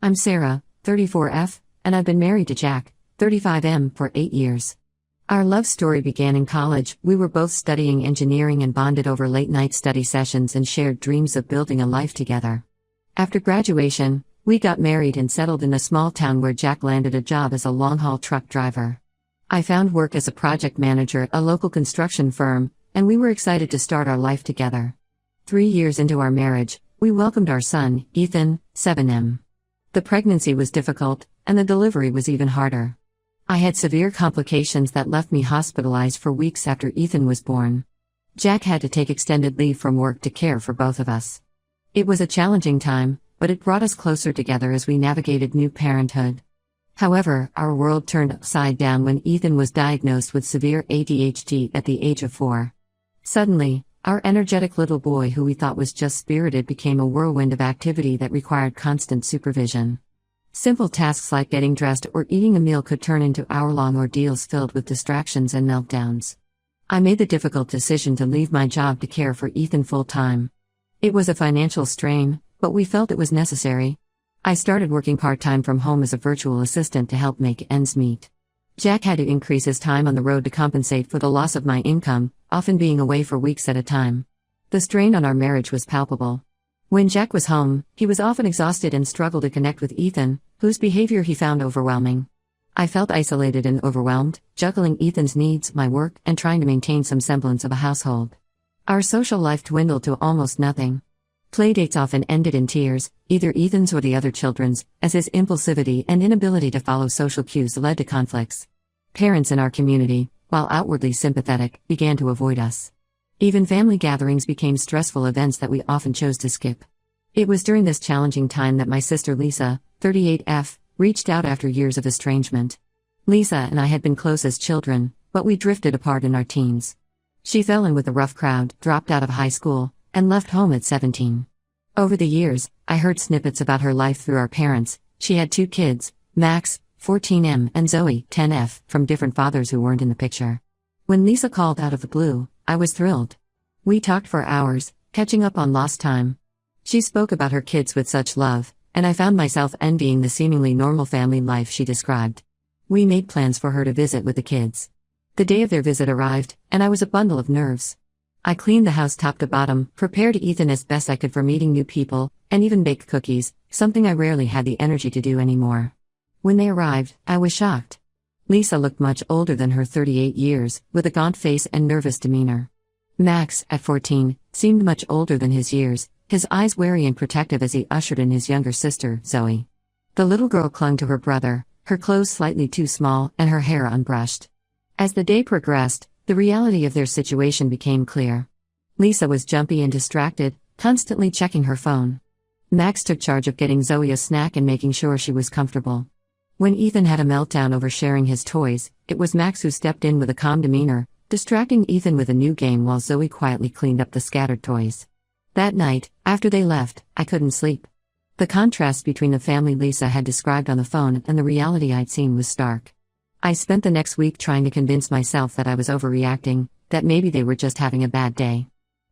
I'm Sarah, 34F, and I've been married to Jack, 35M, for 8 years. Our love story began in college. We were both studying engineering and bonded over late-night study sessions and shared dreams of building a life together. After graduation, we got married and settled in a small town where Jack landed a job as a long-haul truck driver. I found work as a project manager at a local construction firm, and we were excited to start our life together. 3 years into our marriage, we welcomed our son, Ethan, 7M. The pregnancy was difficult, and the delivery was even harder. I had severe complications that left me hospitalized for weeks after Ethan was born. Jack had to take extended leave from work to care for both of us. It was a challenging time, but it brought us closer together as we navigated new parenthood. However, our world turned upside down when Ethan was diagnosed with severe ADHD at the age of 4. Suddenly, our energetic little boy who we thought was just spirited became a whirlwind of activity that required constant supervision. Simple tasks like getting dressed or eating a meal could turn into hour-long ordeals filled with distractions and meltdowns. I made the difficult decision to leave my job to care for Ethan full-time. It was a financial strain, but we felt it was necessary. I started working part-time from home as a virtual assistant to help make ends meet. Jack had to increase his time on the road to compensate for the loss of my income, often being away for weeks at a time. The strain on our marriage was palpable. When Jack was home, he was often exhausted and struggled to connect with Ethan, whose behavior he found overwhelming. I felt isolated and overwhelmed, juggling Ethan's needs, my work, and trying to maintain some semblance of a household. Our social life dwindled to almost nothing. Playdates often ended in tears, either Ethan's or the other children's, as his impulsivity and inability to follow social cues led to conflicts. Parents in our community, while outwardly sympathetic, began to avoid us. Even family gatherings became stressful events that we often chose to skip. It was during this challenging time that my sister Lisa, 38F, reached out after years of estrangement. Lisa and I had been close as children, but we drifted apart in our teens. She fell in with a rough crowd, dropped out of high school, and left home at 17. Over the years, I heard snippets about her life through our parents. She had 2 kids, Max, 14M, and Zoe, 10F, from different fathers who weren't in the picture. When Lisa called out of the blue, I was thrilled. We talked for hours, catching up on lost time. She spoke about her kids with such love, and I found myself envying the seemingly normal family life she described. We made plans for her to visit with the kids. The day of their visit arrived, and I was a bundle of nerves. I cleaned the house top to bottom, prepared Ethan as best I could for meeting new people, and even baked cookies, something I rarely had the energy to do anymore. When they arrived, I was shocked. Lisa looked much older than her 38 years, with a gaunt face and nervous demeanor. Max, at 14, seemed much older than his years, his eyes wary and protective as he ushered in his younger sister, Zoe. The little girl clung to her brother, her clothes slightly too small and her hair unbrushed. As the day progressed, the reality of their situation became clear. Lisa was jumpy and distracted, constantly checking her phone. Max took charge of getting Zoe a snack and making sure she was comfortable. When Ethan had a meltdown over sharing his toys, it was Max who stepped in with a calm demeanor, distracting Ethan with a new game while Zoe quietly cleaned up the scattered toys. That night, after they left, I couldn't sleep. The contrast between the family Lisa had described on the phone and the reality I'd seen was stark. I spent the next week trying to convince myself that I was overreacting, that maybe they were just having a bad day.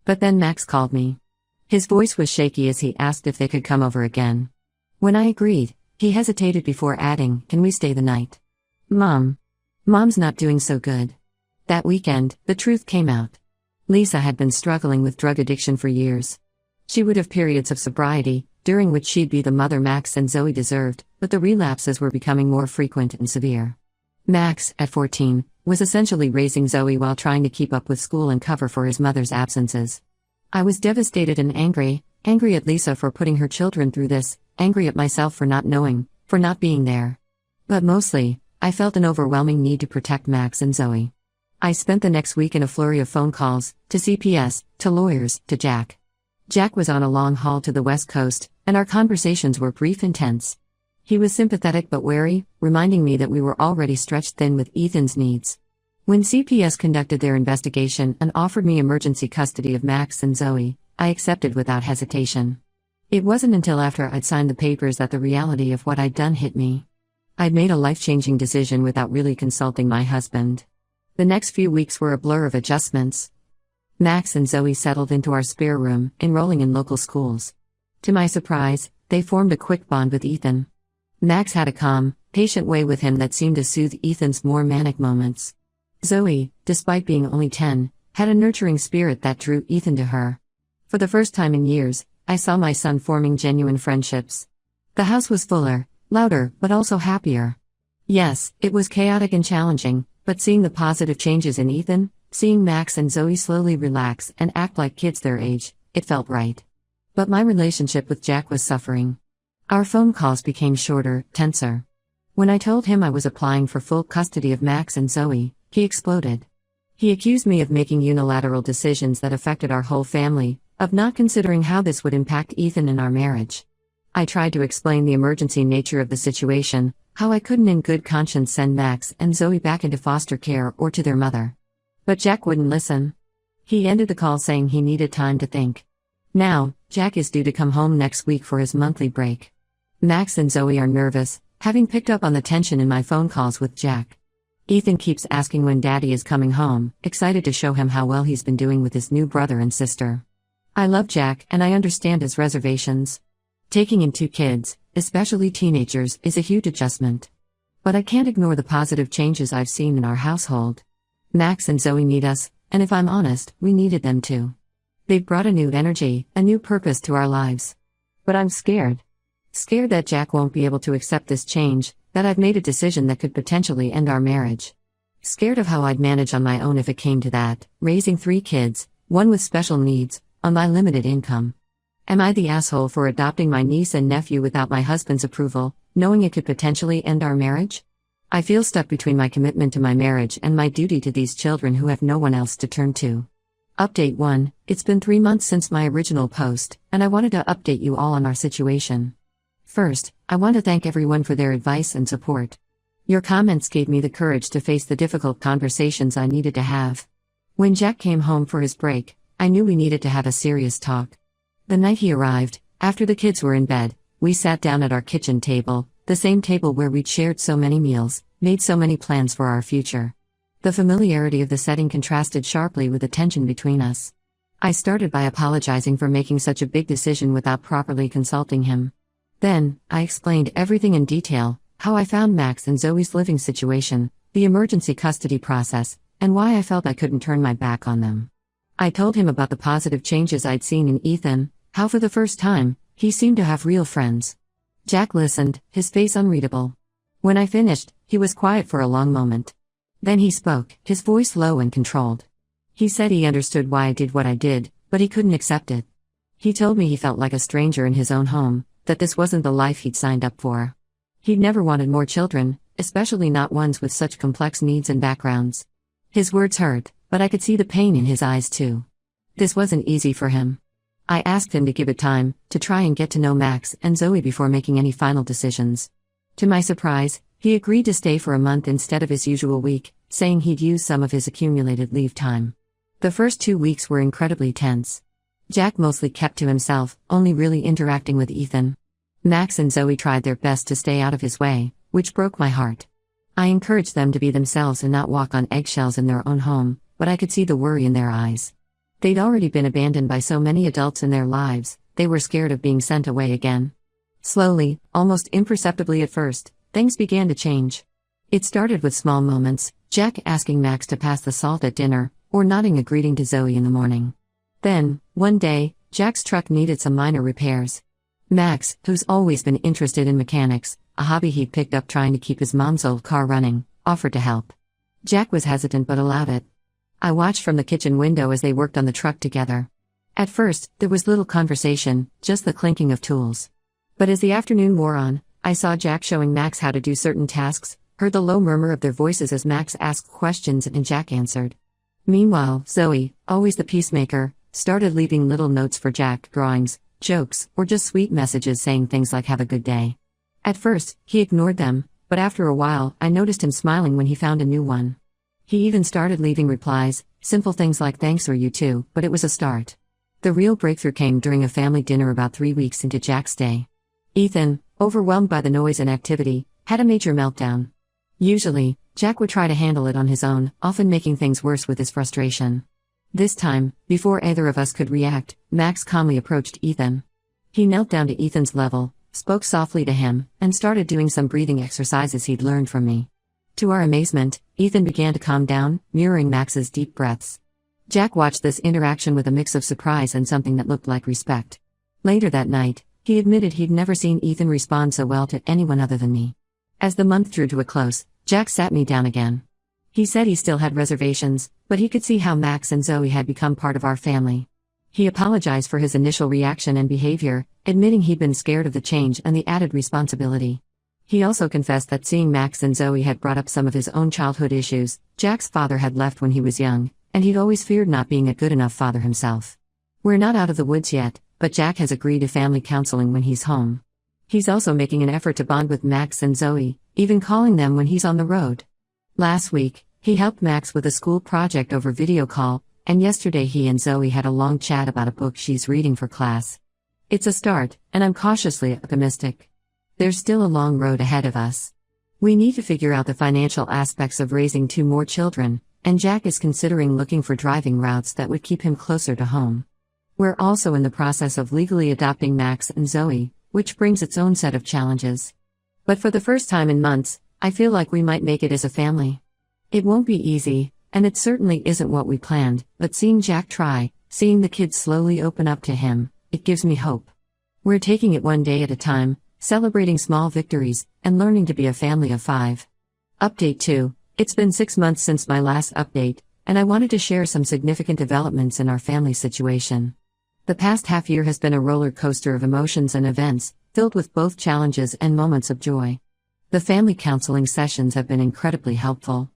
But then Max called me. His voice was shaky as he asked if they could come over again. When I agreed, he hesitated before adding, "Can we stay the night?" Mom's not doing so good." That weekend, the truth came out. Lisa had been struggling with drug addiction for years. She would have periods of sobriety, during which she'd be the mother Max and Zoe deserved, but the relapses were becoming more frequent and severe. Max, at 14, was essentially raising Zoe while trying to keep up with school and cover for his mother's absences. I was devastated and angry at Lisa for putting her children through this, angry at myself for not knowing, for not being there. But mostly, I felt an overwhelming need to protect Max and Zoe. I spent the next week in a flurry of phone calls, to CPS, to lawyers, to Jack. Jack was on a long haul to the West Coast, and our conversations were brief and tense. He was sympathetic but wary, reminding me that we were already stretched thin with Ethan's needs. When CPS conducted their investigation and offered me emergency custody of Max and Zoe, I accepted without hesitation. It wasn't until after I'd signed the papers that the reality of what I'd done hit me. I'd made a life-changing decision without really consulting my husband. The next few weeks were a blur of adjustments. Max and Zoe settled into our spare room, enrolling in local schools. To my surprise, they formed a quick bond with Ethan. Max had a calm, patient way with him that seemed to soothe Ethan's more manic moments. Zoe, despite being only 10, had a nurturing spirit that drew Ethan to her. For the first time in years, I saw my son forming genuine friendships. The house was fuller, louder, but also happier. Yes, it was chaotic and challenging, but seeing the positive changes in Ethan, seeing Max and Zoe slowly relax and act like kids their age, it felt right. But my relationship with Jack was suffering. Our phone calls became shorter, tenser. When I told him I was applying for full custody of Max and Zoe, he exploded. He accused me of making unilateral decisions that affected our whole family, of not considering how this would impact Ethan and our marriage. I tried to explain the emergency nature of the situation, how I couldn't in good conscience send Max and Zoe back into foster care or to their mother. But Jack wouldn't listen. He ended the call saying he needed time to think. Now, Jack is due to come home next week for his monthly break. Max and Zoe are nervous, having picked up on the tension in my phone calls with Jack. Ethan keeps asking when Daddy is coming home, excited to show him how well he's been doing with his new brother and sister. I love Jack and I understand his reservations. Taking in 2 kids, especially teenagers, is a huge adjustment. But I can't ignore the positive changes I've seen in our household. Max and Zoe need us, and if I'm honest, we needed them too. They've brought a new energy, a new purpose to our lives. But I'm scared. Scared that Jack won't be able to accept this change, that I've made a decision that could potentially end our marriage. Scared of how I'd manage on my own if it came to that, raising 3 kids, one with special needs, on my limited income. Am I the asshole for adopting my niece and nephew without my husband's approval, knowing it could potentially end our marriage? I feel stuck between my commitment to my marriage and my duty to these children who have no one else to turn to. Update 1, it's been 3 months since my original post, and I wanted to update you all on our situation. First, I want to thank everyone for their advice and support. Your comments gave me the courage to face the difficult conversations I needed to have. When Jack came home for his break, I knew we needed to have a serious talk. The night he arrived, after the kids were in bed, we sat down at our kitchen table, the same table where we'd shared so many meals, made so many plans for our future. The familiarity of the setting contrasted sharply with the tension between us. I started by apologizing for making such a big decision without properly consulting him. Then, I explained everything in detail, how I found Max and Zoe's living situation, the emergency custody process, and why I felt I couldn't turn my back on them. I told him about the positive changes I'd seen in Ethan, how for the first time, he seemed to have real friends. Jack listened, his face unreadable. When I finished, he was quiet for a long moment. Then he spoke, his voice low and controlled. He said he understood why I did what I did, but he couldn't accept it. He told me he felt like a stranger in his own home, that this wasn't the life he'd signed up for. He'd never wanted more children, especially not ones with such complex needs and backgrounds. His words hurt, but I could see the pain in his eyes too. This wasn't easy for him. I asked him to give it time, to try and get to know Max and Zoe before making any final decisions. To my surprise, he agreed to stay for a month instead of his usual week, saying he'd use some of his accumulated leave time. The first 2 weeks were incredibly tense. Jack mostly kept to himself, only really interacting with Ethan. Max and Zoe tried their best to stay out of his way, which broke my heart. I encouraged them to be themselves and not walk on eggshells in their own home, but I could see the worry in their eyes. They'd already been abandoned by so many adults in their lives, they were scared of being sent away again. Slowly, almost imperceptibly at first, things began to change. It started with small moments, Jack asking Max to pass the salt at dinner, or nodding a greeting to Zoe in the morning. Then, one day, Jack's truck needed some minor repairs. Max, who's always been interested in mechanics, a hobby he'd picked up trying to keep his mom's old car running, offered to help. Jack was hesitant but allowed it. I watched from the kitchen window as they worked on the truck together. At first, there was little conversation, just the clinking of tools. But as the afternoon wore on, I saw Jack showing Max how to do certain tasks, heard the low murmur of their voices as Max asked questions and Jack answered. Meanwhile, Zoe, always the peacemaker, started leaving little notes for Jack, drawings, jokes, or just sweet messages saying things like "have a good day." At first, he ignored them, but after a while, I noticed him smiling when he found a new one. He even started leaving replies, simple things like "thanks" or "you too," but it was a start. The real breakthrough came during a family dinner about 3 weeks into Jack's day. Ethan, overwhelmed by the noise and activity, had a major meltdown. Usually, Jack would try to handle it on his own, often making things worse with his frustration. This time, before either of us could react, Max calmly approached Ethan. He knelt down to Ethan's level, spoke softly to him, and started doing some breathing exercises he'd learned from me. To our amazement, Ethan began to calm down, mirroring Max's deep breaths. Jack watched this interaction with a mix of surprise and something that looked like respect. Later that night, he admitted he'd never seen Ethan respond so well to anyone other than me. As the month drew to a close, Jack sat me down again. He said he still had reservations, but he could see how Max and Zoe had become part of our family. He apologized for his initial reaction and behavior, admitting he'd been scared of the change and the added responsibility. He also confessed that seeing Max and Zoe had brought up some of his own childhood issues. Jack's father had left when he was young, and he'd always feared not being a good enough father himself. We're not out of the woods yet, but Jack has agreed to family counseling when he's home. He's also making an effort to bond with Max and Zoe, even calling them when he's on the road. Last week, he helped Max with a school project over video call, and yesterday he and Zoe had a long chat about a book she's reading for class. It's a start, and I'm cautiously optimistic. There's still a long road ahead of us. We need to figure out the financial aspects of raising 2 more children, and Jack is considering looking for driving routes that would keep him closer to home. We're also in the process of legally adopting Max and Zoe, which brings its own set of challenges. But for the first time in months, I feel like we might make it as a family. It won't be easy, and it certainly isn't what we planned, but seeing Jack try, seeing the kids slowly open up to him, it gives me hope. We're taking it one day at a time, celebrating small victories, and learning to be a family of 5. Update 2. It's been 6 months since my last update, and I wanted to share some significant developments in our family situation. The past half year has been a roller coaster of emotions and events, filled with both challenges and moments of joy. The family counseling sessions have been incredibly helpful.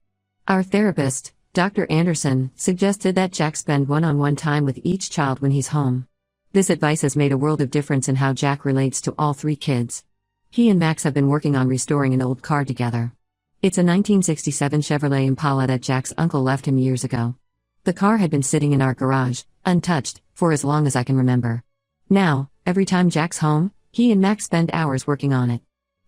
Our therapist, Dr. Anderson, suggested that Jack spend one-on-one time with each child when he's home. This advice has made a world of difference in how Jack relates to all 3 kids. He and Max have been working on restoring an old car together. It's a 1967 Chevrolet Impala that Jack's uncle left him years ago. The car had been sitting in our garage, untouched, for as long as I can remember. Now, every time Jack's home, he and Max spend hours working on it.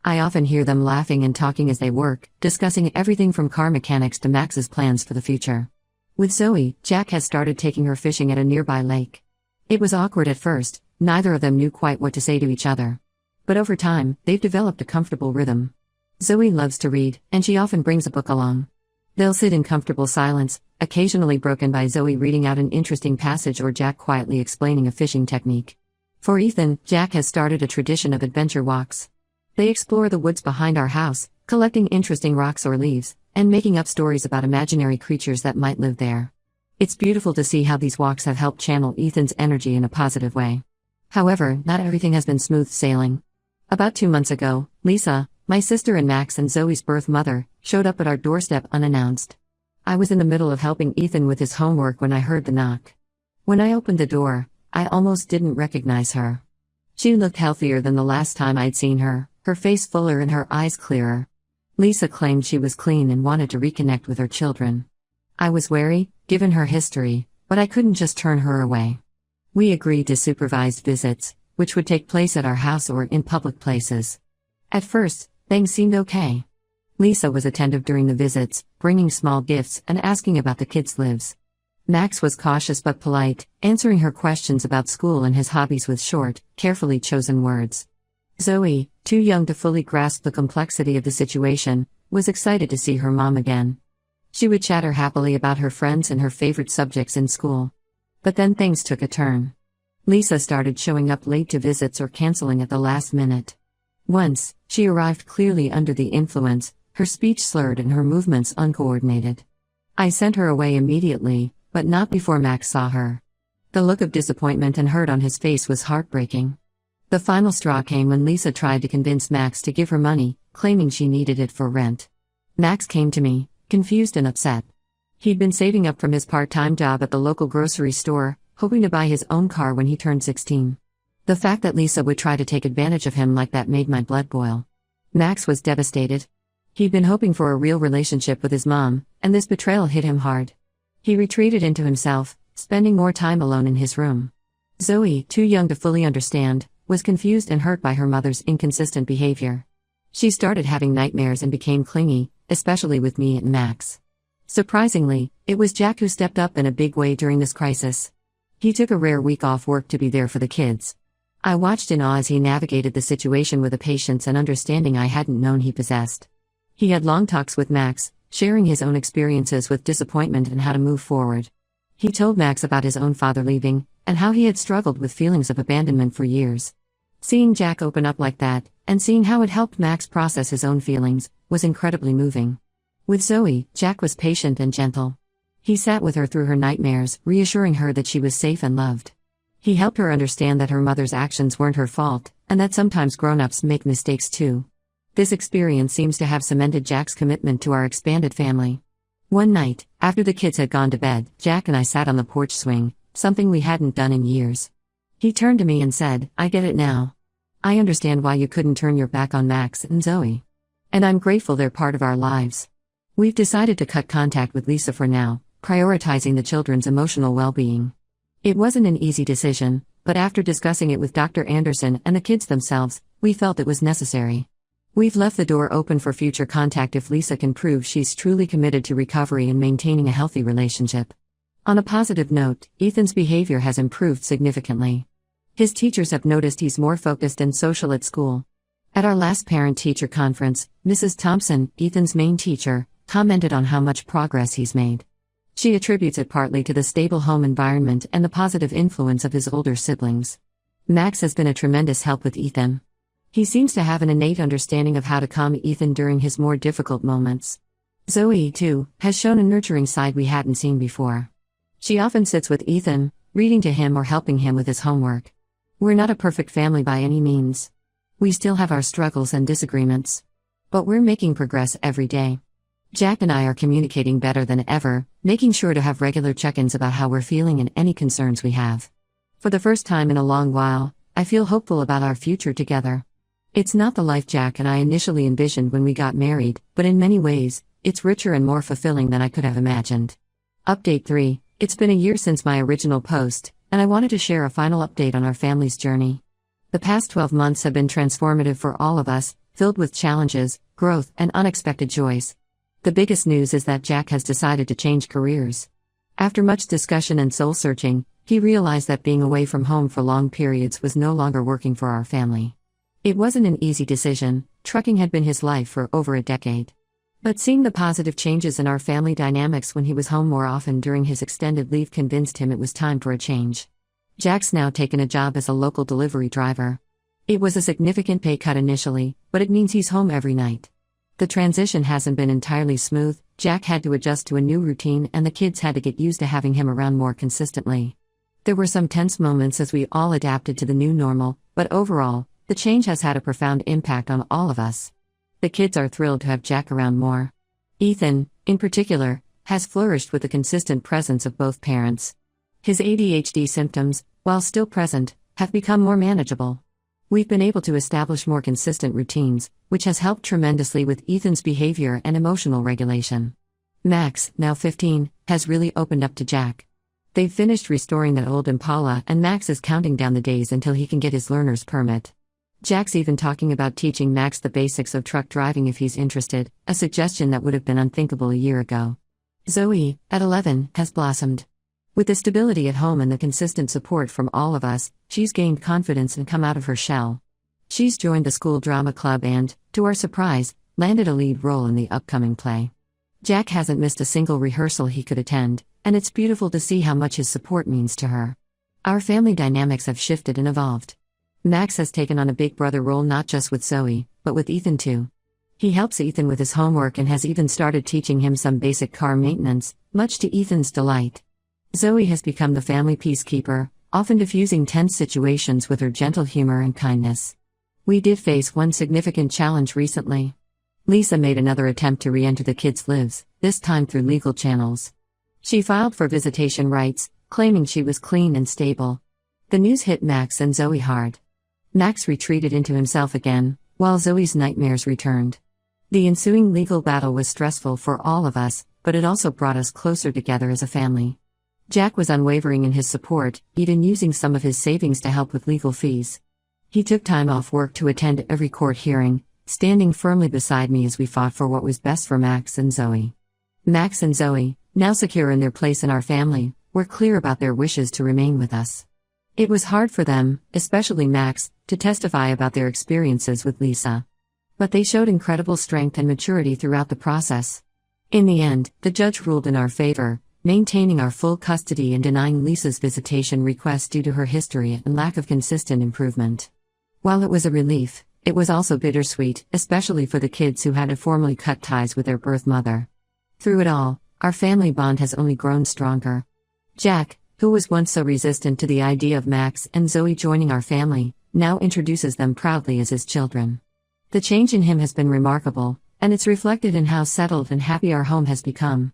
I often hear them laughing and talking as they work, discussing everything from car mechanics to Max's plans for the future. With Zoe, Jack has started taking her fishing at a nearby lake. It was awkward at first, neither of them knew quite what to say to each other. But over time, they've developed a comfortable rhythm. Zoe loves to read, and she often brings a book along. They'll sit in comfortable silence, occasionally broken by Zoe reading out an interesting passage or Jack quietly explaining a fishing technique. For Ethan, Jack has started a tradition of adventure walks. They explore the woods behind our house, collecting interesting rocks or leaves, and making up stories about imaginary creatures that might live there. It's beautiful to see how these walks have helped channel Ethan's energy in a positive way. However, not everything has been smooth sailing. About 2 months ago, Lisa, my sister and Max and Zoe's birth mother, showed up at our doorstep unannounced. I was in the middle of helping Ethan with his homework when I heard the knock. When I opened the door, I almost didn't recognize her. She looked healthier than the last time I'd seen her, her face fuller and her eyes clearer. Lisa claimed she was clean and wanted to reconnect with her children. I was wary, given her history, but I couldn't just turn her away. We agreed to supervised visits, which would take place at our house or in public places. At first, things seemed okay. Lisa was attentive during the visits, bringing small gifts and asking about the kids' lives. Max was cautious but polite, answering her questions about school and his hobbies with short, carefully chosen words. Zoe, too young to fully grasp the complexity of the situation, was excited to see her mom again. She would chatter happily about her friends and her favorite subjects in school. But then things took a turn. Lisa started showing up late to visits or canceling at the last minute. Once, she arrived clearly under the influence, her speech slurred and her movements uncoordinated. I sent her away immediately, but not before Max saw her. The look of disappointment and hurt on his face was heartbreaking. The final straw came when Lisa tried to convince Max to give her money, claiming she needed it for rent. Max came to me, confused and upset. He'd been saving up from his part-time job at the local grocery store, hoping to buy his own car when he turned 16. The fact that Lisa would try to take advantage of him like that made my blood boil. Max was devastated. He'd been hoping for a real relationship with his mom, and this betrayal hit him hard. He retreated into himself, spending more time alone in his room. Zoe, too young to fully understand, was confused and hurt by her mother's inconsistent behavior. She started having nightmares and became clingy, especially with me and Max. Surprisingly, it was Jack who stepped up in a big way during this crisis. He took a rare week off work to be there for the kids. I watched in awe as he navigated the situation with a patience and understanding I hadn't known he possessed. He had long talks with Max, sharing his own experiences with disappointment and how to move forward. He told Max about his own father leaving, and how he had struggled with feelings of abandonment for years. Seeing Jack open up like that, and seeing how it helped Max process his own feelings, was incredibly moving. With Zoe, Jack was patient and gentle. He sat with her through her nightmares, reassuring her that she was safe and loved. He helped her understand that her mother's actions weren't her fault, and that sometimes grown-ups make mistakes too. This experience seems to have cemented Jack's commitment to our expanded family. One night, after the kids had gone to bed, Jack and I sat on the porch swing, something we hadn't done in years. He turned to me and said, "I get it now. I understand why you couldn't turn your back on Max and Zoe. And I'm grateful they're part of our lives. We've decided to cut contact with Lisa for now, prioritizing the children's emotional well-being." It wasn't an easy decision, but after discussing it with Dr. Anderson and the kids themselves, we felt it was necessary. We've left the door open for future contact if Lisa can prove she's truly committed to recovery and maintaining a healthy relationship. On a positive note, Ethan's behavior has improved significantly. His teachers have noticed he's more focused and social at school. At our last parent-teacher conference, Mrs. Thompson, Ethan's main teacher, commented on how much progress he's made. She attributes it partly to the stable home environment and the positive influence of his older siblings. Max has been a tremendous help with Ethan. He seems to have an innate understanding of how to calm Ethan during his more difficult moments. Zoe, too, has shown a nurturing side we hadn't seen before. She often sits with Ethan, reading to him or helping him with his homework. We're not a perfect family by any means. We still have our struggles and disagreements. But we're making progress every day. Jack and I are communicating better than ever, making sure to have regular check-ins about how we're feeling and any concerns we have. For the first time in a long while, I feel hopeful about our future together. It's not the life Jack and I initially envisioned when we got married, but in many ways, it's richer and more fulfilling than I could have imagined. Update 3. It's been a year since my original post, and I wanted to share a final update on our family's journey. The past 12 months have been transformative for all of us, filled with challenges, growth, and unexpected joys. The biggest news is that Jack has decided to change careers. After much discussion and soul-searching, he realized that being away from home for long periods was no longer working for our family. It wasn't an easy decision. Trucking had been his life for over a decade. But seeing the positive changes in our family dynamics when he was home more often during his extended leave convinced him it was time for a change. Jack's now taken a job as a local delivery driver. It was a significant pay cut initially, but it means he's home every night. The transition hasn't been entirely smooth. Jack had to adjust to a new routine and the kids had to get used to having him around more consistently. There were some tense moments as we all adapted to the new normal, but overall, the change has had a profound impact on all of us. The kids are thrilled to have Jack around more. Ethan, in particular, has flourished with the consistent presence of both parents. His ADHD symptoms, while still present, have become more manageable. We've been able to establish more consistent routines, which has helped tremendously with Ethan's behavior and emotional regulation. Max, now 15, has really opened up to Jack. They've finished restoring that old Impala and Max is counting down the days until he can get his learner's permit. Jack's even talking about teaching Max the basics of truck driving if he's interested, a suggestion that would have been unthinkable a year ago. Zoe, at 11, has blossomed. With the stability at home and the consistent support from all of us, she's gained confidence and come out of her shell. She's joined the school drama club and, to our surprise, landed a lead role in the upcoming play. Jack hasn't missed a single rehearsal he could attend, and it's beautiful to see how much his support means to her. Our family dynamics have shifted and evolved. Max has taken on a big brother role not just with Zoe, but with Ethan too. He helps Ethan with his homework and has even started teaching him some basic car maintenance, much to Ethan's delight. Zoe has become the family peacekeeper, often diffusing tense situations with her gentle humor and kindness. We did face one significant challenge recently. Lisa made another attempt to re-enter the kids' lives, this time through legal channels. She filed for visitation rights, claiming she was clean and stable. The news hit Max and Zoe hard. Max retreated into himself again, while Zoe's nightmares returned. The ensuing legal battle was stressful for all of us, but it also brought us closer together as a family. Jack was unwavering in his support, even using some of his savings to help with legal fees. He took time off work to attend every court hearing, standing firmly beside me as we fought for what was best for Max and Zoe. Max and Zoe, now secure in their place in our family, were clear about their wishes to remain with us. It was hard for them, especially Max, to testify about their experiences with Lisa. But they showed incredible strength and maturity throughout the process. In the end, the judge ruled in our favor, maintaining our full custody and denying Lisa's visitation request due to her history and lack of consistent improvement. While it was a relief, it was also bittersweet, especially for the kids who had to formally cut ties with their birth mother. Through it all, our family bond has only grown stronger. Jack, who was once so resistant to the idea of Max and Zoe joining our family, now introduces them proudly as his children. The change in him has been remarkable, and it's reflected in how settled and happy our home has become.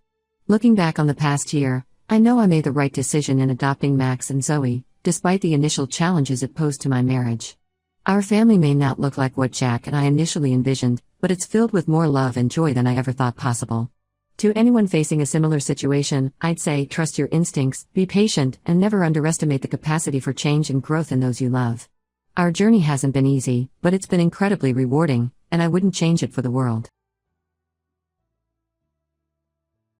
Looking back on the past year, I know I made the right decision in adopting Max and Zoe, despite the initial challenges it posed to my marriage. Our family may not look like what Jack and I initially envisioned, but it's filled with more love and joy than I ever thought possible. To anyone facing a similar situation, I'd say trust your instincts, be patient, and never underestimate the capacity for change and growth in those you love. Our journey hasn't been easy, but it's been incredibly rewarding, and I wouldn't change it for the world.